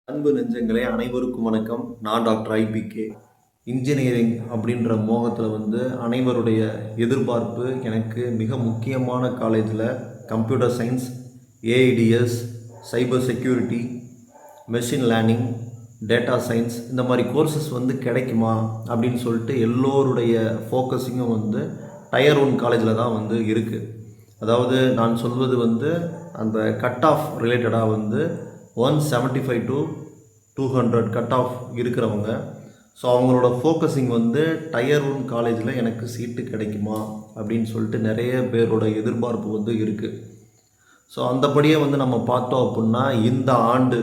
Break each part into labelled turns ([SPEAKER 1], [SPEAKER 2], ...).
[SPEAKER 1] அன்பு நெஞ்சங்களே அனைவருக்கும் வணக்கம். நான் டாக்டர் ஐபிகே. இன்ஜினியரிங் அப்படின்ற மோகத்தில் அனைவருடைய எதிர்பார்ப்பு எனக்கு மிக முக்கியமான காலேஜில் computer science, AIDS, cyber security, machine learning, data science இந்த மாதிரி கோர்சஸ் கிடைக்குமா அப்படின்னு சொல்லிட்டு எல்லோருடைய ஃபோக்கஸிங்கும் டயர் 1 காலேஜில் தான் இருக்குது. அதாவது நான் சொல்வது அந்த கட் ஆஃப் ரிலேட்டடாக 175 to 200 கட் ஆஃப் இருக்கிறவங்க. ஸோ அவங்களோட ஃபோக்கஸிங் டயர் 1 காலேஜில் எனக்கு சீட்டு கிடைக்குமா அப்படின்னு சொல்லிட்டு நிறைய பேரோட எதிர்பார்ப்பு இருக்குது. ஸோ அந்தபடியே நம்ம பார்த்தோம் அப்படின்னா இந்த ஆண்டு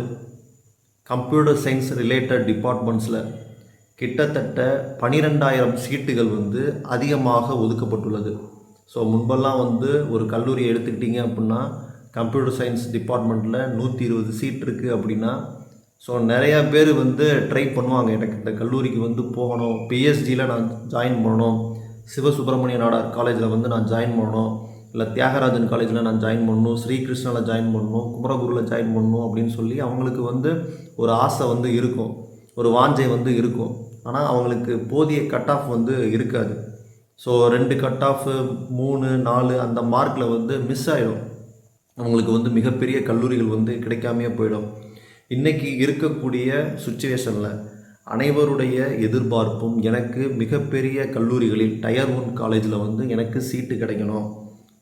[SPEAKER 1] கம்ப்யூட்டர் சயின்ஸ் ரிலேட்டட் டிபார்ட்மெண்ட்ஸில் கிட்டத்தட்ட 12,000 சீட்டுகள் அதிகமாக ஒதுக்கப்பட்டுள்ளது. ஸோ முன்பெல்லாம் ஒரு கல்லூரி எடுத்துக்கிட்டிங்க அப்படின்னா கம்ப்யூட்டர் சயின்ஸ் டிபார்ட்மெண்ட்டில் 120 சீட் இருக்குது அப்படின்னா ஸோ நிறையா பேர் ட்ரை பண்ணுவாங்க. எனக்கு இந்த கல்லூரிக்கு போகணும், பிஎஸ்ஜியில் நான் ஜாயின் பண்ணணும், சிவசுப்பிரமணிய நாடார் காலேஜில் நான் ஜாயின் பண்ணணும், இல்லை தியாகராஜன் காலேஜில் நான் ஜாயின் பண்ணணும், ஸ்ரீகிருஷ்ணாவில் ஜாயின் பண்ணணும், குமரகுருவில் ஜாயின் பண்ணணும் அப்படின்னு சொல்லி அவங்களுக்கு ஒரு ஆசை இருக்கும், ஒரு வாஞ்சை இருக்கும். ஆனால் அவங்களுக்கு போதிய கட் ஆஃப் இருக்காது. ஸோ 2 கட் ஆஃப் 3, 4 அந்த மார்க்கில் மிஸ் ஆகிடும். அவங்களுக்கு மிகப்பெரிய கல்லூரிகள் கிடைக்காமையே போயிடும். இன்றைக்கி இருக்கக்கூடிய சுச்சுவேஷனில் அனைவருடைய எதிர்பார்ப்பும் எனக்கு மிகப்பெரிய கல்லூரிகளில் டயர் 1 காலேஜில் எனக்கு சீட்டு கிடைக்கணும்,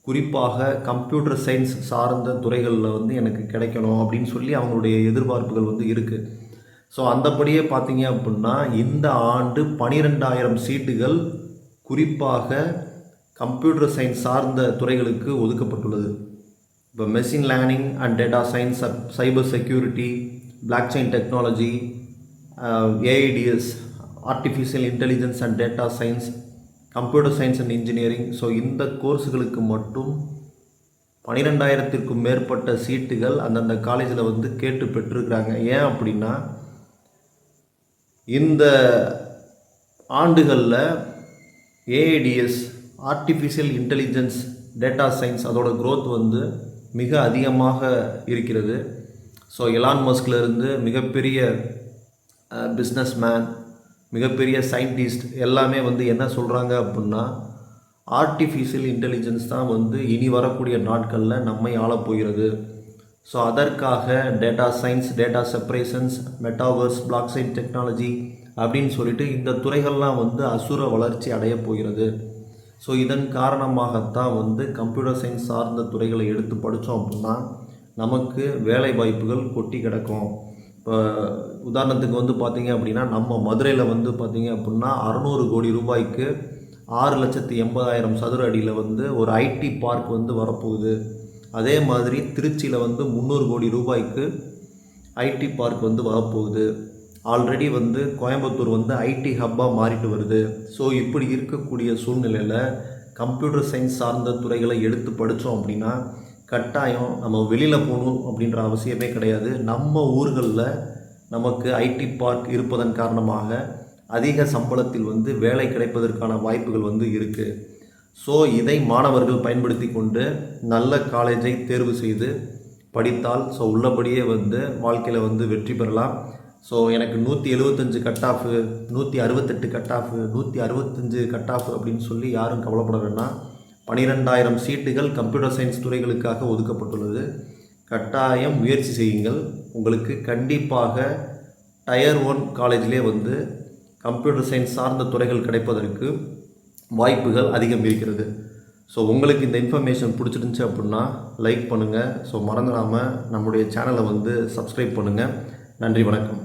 [SPEAKER 1] குறிப்பாக கம்ப்யூட்டர் சயின்ஸ் சார்ந்த துறைகளில் எனக்கு கிடைக்கணும் அப்படின்னு சொல்லி அவங்களுடைய எதிர்பார்ப்புகள் இருக்குது. ஸோ அந்தபடியே பார்த்தீங்க அப்படின்னா இந்த ஆண்டு 12,000 சீட்டுகள் குறிப்பாக கம்ப்யூட்டர் சயின்ஸ் சார்ந்த துறைகளுக்கு ஒதுக்கப்பட்டுள்ளது. இப்போ machine learning and data science, cyber security, block chain technology, AIDS, artificial intelligence and data science, computer science and engineering. So இந்த கோர்ஸுகளுக்கு மட்டும் 12,000த்திற்கும் மேற்பட்ட சீட்டுகள் அந்தந்த காலேஜில் கேட்டு பெற்றிருக்கிறாங்க. ஏன் அப்படின்னா இந்த ஆண்டுகளில் AIDS, artificial intelligence, data science அதோட க்ரோத் மிக அதிகமாக இருக்கிறது. ஸோ எலான் மஸ்க்லேருந்து மிகப்பெரிய பிஸ்னஸ்மேன், மிகப்பெரிய சயின்டிஸ்ட் எல்லாமே என்ன சொல்கிறாங்க அப்படின்னா ஆர்டிஃபிஷியல் இன்டெலிஜென்ஸ் தான் இனி வரக்கூடிய நாட்களில் நம்மை ஆளப்போகிறது. ஸோ அதற்காக data science, data separations, metaverse, black chain technology அப்படின்னு சொல்லிட்டு இந்த துறைகள்லாம் அசுர வளர்ச்சி அடைய போகிறது. ஸோ இதன் காரணமாகத்தான் கம்ப்யூட்டர் சயின்ஸ் சார்ந்த துறைகளை எடுத்து படித்தோம் அப்படின்னா நமக்கு வேலை வாய்ப்புகள் கொட்டி கிடக்கும். இப்போ உதாரணத்துக்கு பார்த்திங்க அப்படின்னா நம்ம மதுரையில் பார்த்திங்க அப்படின்னா 600 கோடி ரூபாய்க்கு 6,80,000 சதுர அடியில் ஒரு ஐடி பார்க் வரப்போகுது. அதே மாதிரி திருச்சியில் 300 கோடி ரூபாய்க்கு ஐடி பார்க் வரப்போகுது. ஆல்ரெடி கோயம்புத்தூர் ஐடி ஹப்பாக மாறிட்டு வருது. ஸோ இப்படி இருக்கக்கூடிய சூழ்நிலையில் கம்ப்யூட்டர் சயின்ஸ் சார்ந்த துறைகளை எடுத்து படித்தோம் அப்படின்னா கட்டாயம் நம்ம வெளியில் போகணும் அப்படின்ற அவசியமே கிடையாது. நம்ம ஊர்களில் நமக்கு ஐடி பார்க் இருப்பதன் காரணமாக அதிக சம்பளத்தில் வேலை கிடைப்பதற்கான வாய்ப்புகள் இருக்குது. ஸோ இதை மாணவர்கள் பயன்படுத்தி கொண்டு நல்ல காலேஜை தேர்வு செய்து படித்தால் ஸோ உள்ளபடியே வாழ்க்கையில் வெற்றி பெறலாம். ஸோ எனக்கு 175 cut off, 168 cut off, 165 cut off அப்படின்னு சொல்லி யாரும் கவலைப்பட வேண்டாம். 12,000 சீட்டுகள் கம்ப்யூட்டர் சயின்ஸ் துறைகளுக்காக ஒதுக்கப்பட்டுள்ளது. கட்டாயம் முயற்சி செய்யுங்கள். உங்களுக்கு கண்டிப்பாக டயர் 1 காலேஜிலே கம்ப்யூட்டர் சயின்ஸ் சார்ந்த துறைகள் கிடைப்பதற்கு வாய்ப்புகள் அதிகம் இருக்கிறது. ஸோ உங்களுக்கு இந்த இன்ஃபர்மேஷன் பிடிச்சிருந்துச்சி அப்படின்னா லைக் பண்ணுங்கள். ஸோ மறந்துடாமல் நம்முடைய சேனலை சப்ஸ்கிரைப் பண்ணுங்கள். நன்றி, வணக்கம்.